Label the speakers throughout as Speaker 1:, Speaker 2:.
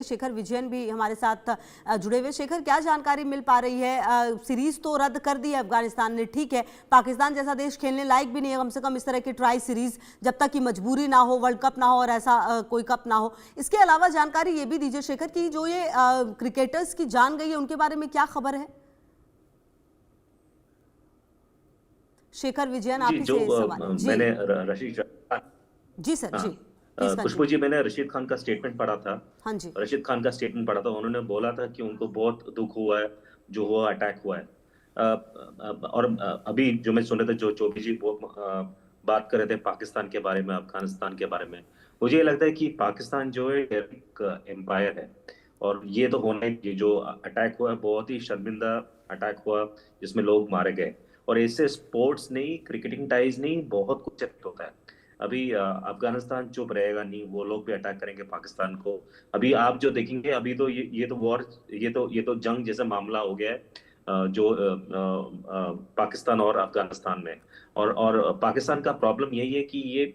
Speaker 1: शेखर विजयन भी हमारे साथ जुड़े हुए। शेखर, क्या जानकारी मिल पा रही है? सीरीज तो रद्द कर दी है अफगानिस्तान ने, ठीक है, पाकिस्तान जैसा देश खेलने लायक भी नहीं है कम से कम इस तरह की ट्राई सीरीज, जब तक कि मजबूरी ना हो, वर्ल्ड कप ना हो और ऐसा कोई कप ना हो। इसके अलावा जानकारी ये भी दीजिए शेखर कि जो ये क्रिकेटर्स की जान गई है उनके बारे में क्या खबर है? शेखर विजयन, आप ही से सवाल जी।
Speaker 2: मैंने रशीद
Speaker 1: जी सर, जी
Speaker 2: खुशबू जी, मैंने रशीद खान का स्टेटमेंट पढ़ा था।
Speaker 1: हाँ जी।
Speaker 2: रशीद खान का स्टेटमेंट पढ़ा था, उन्होंने बोला था कि उनको बहुत दुख हुआ है जो हुआ अटैक हुआ है। और अभी जो मैं सुन रहे थे, जो चौबी जी बात कर रहे थे पाकिस्तान के बारे में, अफगानिस्तान के बारे में, मुझे ये लगता है कि पाकिस्तान जो है एक एम्पायर है और ये तो होना ही, जो अटैक हुआ है बहुत ही शर्मिंदा अटैक हुआ जिसमें लोग मारे गए। और इससे स्पोर्ट्स नहीं, क्रिकेटिंग टाइज नहीं, बहुत कुछ होता है। अभी अफगानिस्तान चुप रहेगा नहीं, वो लोग भी अटैक करेंगे पाकिस्तान को। अभी आप जो देखेंगे, अभी तो ये तो वॉर, ये तो जंग जैसा मामला हो गया है जो पाकिस्तान और अफगानिस्तान में। और पाकिस्तान का प्रॉब्लम यही है कि ये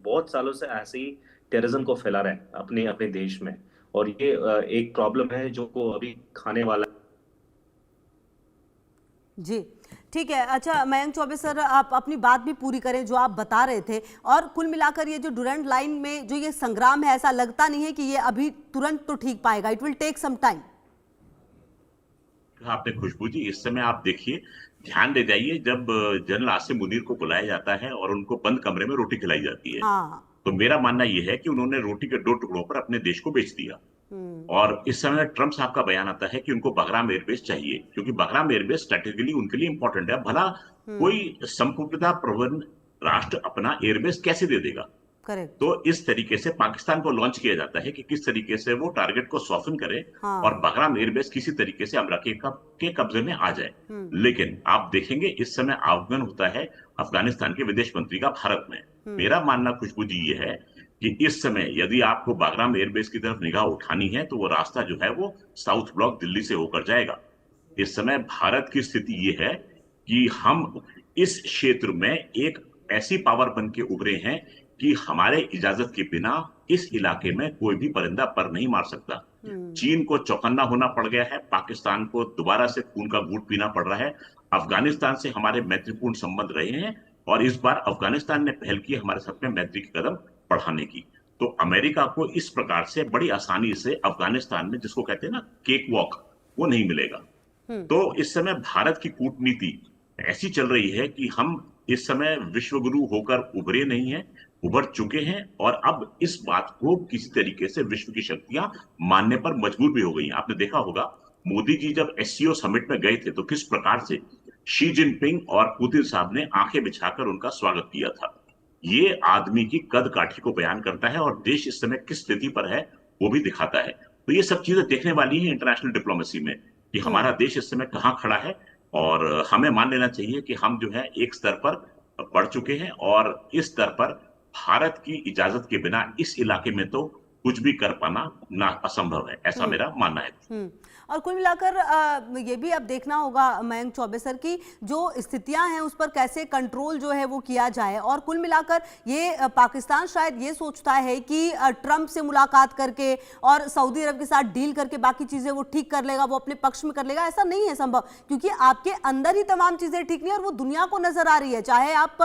Speaker 2: बहुत सालों से ऐसे ही टेररिज्म को फैला रहा है अपने अपने देश में, और ये एक प्रॉब्लम है जो को अभी खाने वाला
Speaker 1: जी। ठीक है, अच्छा मयंक चौबे सर, आप अपनी बात भी पूरी करें जो आप बता रहे थे। और कुल मिलाकर ये जो डुरंड लाइन में जो ये संग्राम है, ऐसा लगता नहीं है कि ये अभी तुरंत तो ठीक पाएगा, it will take some time.
Speaker 3: आपने खुशबू जी, इस समय आप देखिए, ध्यान दे जाइए, जब जनरल आसिम मुनीर को बुलाया जाता है और उनको बंद कमरे में रोटी खिलाई जाती है,
Speaker 1: हाँ।
Speaker 3: तो मेरा मानना यह है कि उन्होंने रोटी के 2 टुकड़ों पर अपने देश को बेच दिया। और इस समय ट्रंप साहब का बयान आता है कि उनको बगराम एयरबेस चाहिए, क्योंकि बगराम एयरबेस स्ट्रेटेजिकली उनके लिए इंपॉर्टेंट है। भला कोई संप्रभुता प्रवण राष्ट्र अपना एयरबेस कैसे दे देगा?
Speaker 1: करेक्ट।
Speaker 3: तो इस तरीके से पाकिस्तान को लॉन्च किया जाता है कि किस तरीके से वो टारगेट को सॉफ्टन करे और बगराम एयरबेस किसी तरीके से अमेरिका के कब्जे में आ जाए। लेकिन आप देखेंगे इस समय आह्वान होता है अफगानिस्तान के विदेश मंत्री का भारत में। मेरा मानना खुशबू जी ये है कि इस समय यदि आपको बागराम एयरबेस की तरफ निगाह उठानी है तो वो रास्ता जो है वो साउथ ब्लॉक दिल्ली से होकर जाएगा। इस समय भारत की स्थिति ये है कि हम इस क्षेत्र में एक ऐसी पावर बन के उभरे हैं कि हमारे इजाजत के बिना इस इलाके में कोई भी परिंदा पर नहीं मार सकता। चीन को चौकन्ना होना पड़ गया है, पाकिस्तान को दोबारा से खून का घूंट पीना पड़ रहा है। अफगानिस्तान से हमारे मैत्रीपूर्ण संबंध रहे हैं और इस बार अफगानिस्तान ने पहल की हमारे साथ में मैत्री के कदम बढ़ाने की। तो अमेरिका को इस प्रकार से बड़ी आसानी से अफगानिस्तान में, जिसको कहते हैं ना केक वॉक, वो नहीं मिलेगा। तो इस समय भारत की कूटनीति ऐसी चल रही है कि हम इस समय विश्वगुरु होकर उभरे नहीं हैं, उभर चुके हैं और अब इस बात को किसी तरीके से विश्व की शक्तियां मानने पर मजबूर भी हो गई हैं। आपने देखा होगा मोदी जी जब एससीओ समिट में गए थे तो किस प्रकार से शी जिनपिंग और पुतिन साहब ने आंखें बिछाकर उनका स्वागत किया था। ये आदमी की कद काठी को बयान करता है और देश इस समय किस स्थिति पर है वो भी दिखाता है। तो ये सब चीजें देखने वाली है इंटरनेशनल डिप्लोमेसी में कि हमारा देश इस समय कहाँ खड़ा है और हमें मान लेना चाहिए कि हम जो है एक स्तर पर बढ़ चुके हैं और इस स्तर पर भारत की इजाजत के बिना इस इलाके में तो कुछ भी कर पाना ना असंभव है, ऐसा मेरा मानना है।
Speaker 1: और कुल मिलाकर ये भी अब देखना होगा मयंक चौबे सर की जो स्थितियां हैं उस पर कैसे कंट्रोल जो है वो किया जाए। और कुल मिलाकर ये पाकिस्तान शायद ये सोचता है कि ट्रंप से मुलाकात करके और सऊदी अरब के साथ डील करके बाकी चीजें वो ठीक कर लेगा, वो अपने पक्ष में कर लेगा। ऐसा नहीं है संभव, क्योंकि आपके अंदर ही तमाम चीजें ठीक नहीं और वो दुनिया को नजर आ रही है। चाहे आप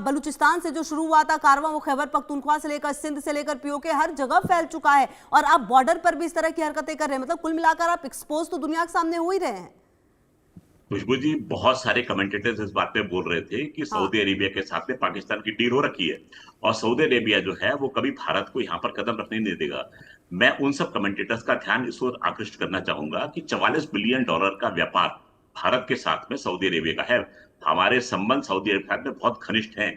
Speaker 1: बलूचिस्तान से जो शुरू हुआ था कारवां, वो खैबर पख्तूनख्वा से लेकर सिंध से लेकर पीओके हर जगह फैल चुका है और आप बॉर्डर पर भी इस तरह की हरकतें कर रहे हैं। मतलब कुल मिलाकर आप एक्सपोज तो दुनिया के सामने हो ही रहे हैं।
Speaker 3: खुशबू जी, बहुत सारे कमेंटेटर्स इस बात पे बोल रहे थे कि सऊदी अरेबिया के साथ में पाकिस्तान की डील हो रखी है और सऊदी अरेबिया जो है वो कभी भारत को यहाँ पर कदम रखने नहीं देगा। मैं उन सब कमेंटेटर्स का ध्यान इस ओर आकृष्ट करना चाहूंगा कि $44 बिलियन का व्यापार भारत के साथ में सऊदी अरेबिया का है। हमारे संबंध सऊदी अरेबिया में बहुत घनिष्ठ हैं।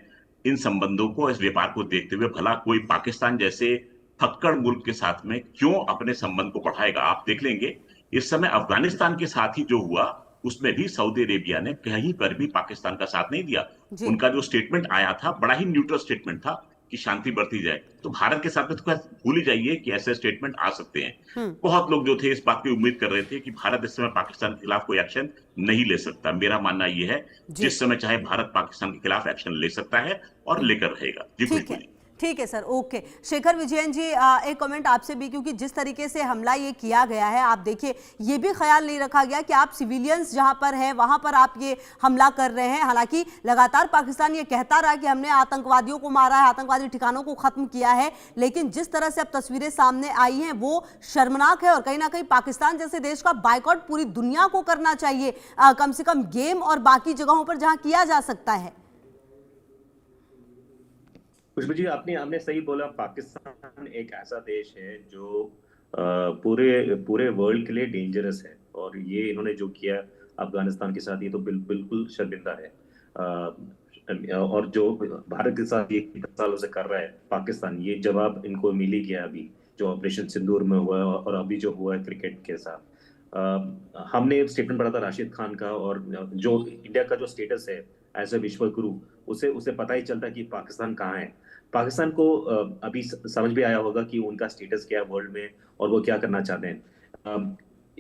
Speaker 3: इन संबंधों को, इस व्यापार को देखते हुए भला कोई पाकिस्तान जैसे फक्कड़ मुल्क के साथ में क्यों अपने संबंध को बढ़ाएगा? आप देख लेंगे इस समय अफगानिस्तान के साथ ही जो हुआ उसमें भी सऊदी अरेबिया ने कहीं पर भी पाकिस्तान का साथ नहीं दिया। उनका जो स्टेटमेंट आया था बड़ा ही न्यूट्रल स्टेटमेंट था कि शांति बढ़ती जाए। तो भारत के साथ में तो भूल ही जाइए कि ऐसे स्टेटमेंट आ सकते हैं। बहुत लोग जो थे इस बात की उम्मीद कर रहे थे कि भारत इस समय पाकिस्तान के खिलाफ कोई एक्शन नहीं ले सकता। मेरा मानना यह है जिस समय चाहे भारत पाकिस्तान के खिलाफ एक्शन ले सकता है और लेकर रहेगा। जी
Speaker 1: ठीक है, ठीक है सर, ओके। शेखर विजयन जी, एक कमेंट आपसे भी, क्योंकि जिस तरीके से हमला ये किया गया है, आप देखिए ये भी ख्याल नहीं रखा गया कि आप सिविलियंस जहां पर हैं वहां पर आप ये हमला कर रहे हैं। हालांकि लगातार पाकिस्तान ये कहता रहा कि हमने आतंकवादियों को मारा है, आतंकवादी ठिकानों को खत्म किया है, लेकिन जिस तरह से अब तस्वीरें सामने आई हैं वो शर्मनाक है। और कहीं ना कहीं पाकिस्तान जैसे देश का बायकॉट पूरी दुनिया को करना चाहिए, कम से कम गेम और बाकी जगहों पर जहां किया जा सकता है।
Speaker 2: खुशबू जी, आपने सही बोला। पाकिस्तान एक ऐसा देश है जो पूरे वर्ल्ड के लिए डेंजरस है, और ये इन्होंने जो किया अफगानिस्तान के साथ, ये तो बिल्कुल शर्मिंदा है। और जो भारत के साथ ये 10 सालों से कर रहा है पाकिस्तान, ये जवाब इनको मिल ही गया अभी, जो ऑपरेशन सिंदूर में हुआ है और अभी जो हुआ है क्रिकेट के साथ। हमने स्टेटमेंट पढ़ा था राशिद खान का, और जो इंडिया का जो स्टेटस है एज ए विश्व गुरु, उसे पता ही चलता कि पाकिस्तान कहाँ है। पाकिस्तान को अभी समझ भी आया होगा कि उनका स्टेटस क्या है वर्ल्ड में और वो क्या करना चाहते हैं।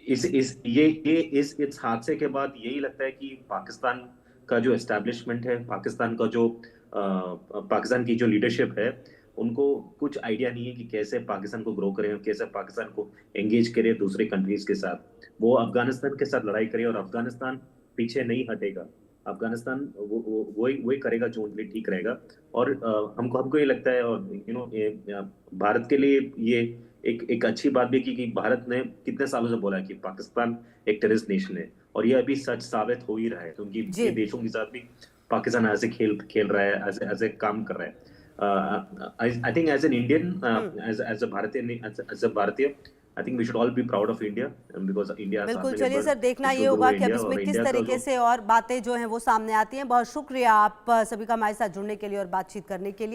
Speaker 2: इस हादसे के बाद यही लगता है कि पाकिस्तान का जो एस्टैब्लिशमेंट है, पाकिस्तान की जो लीडरशिप है, उनको कुछ आइडिया नहीं है कि कैसे पाकिस्तान को ग्रो करें, कैसे पाकिस्तान को एंगेज करें दूसरे कंट्रीज के साथ। वो अफगानिस्तान के साथ लड़ाई करे और अफगानिस्तान पीछे नहीं हटेगा। अफगानिस्तान वही करेगा जो उनके लिए ठीक रहेगा। और हमको ये लगता है, और भारत के लिए ये एक अच्छी बात भी कि भारत ने कितने सालों से बोला है कि पाकिस्तान एक टेररिस्ट नेशन है, और ये अभी सच साबित हो ही रहा है, क्योंकि ये देशों के साथ भी पाकिस्तान ऐसे खेल रहा है, ऐसे काम कर रहा है। I think as an Indian, as a भारतीय, I think we should all be proud of India, because India is
Speaker 1: बिल्कुल। चलिए सर, देखना ये होगा कि अब इसमें किस तरीके से और बातें जो हैं वो सामने आती हैं। बहुत शुक्रिया आप सभी का हमारे साथ जुड़ने के लिए और बातचीत करने के लिए।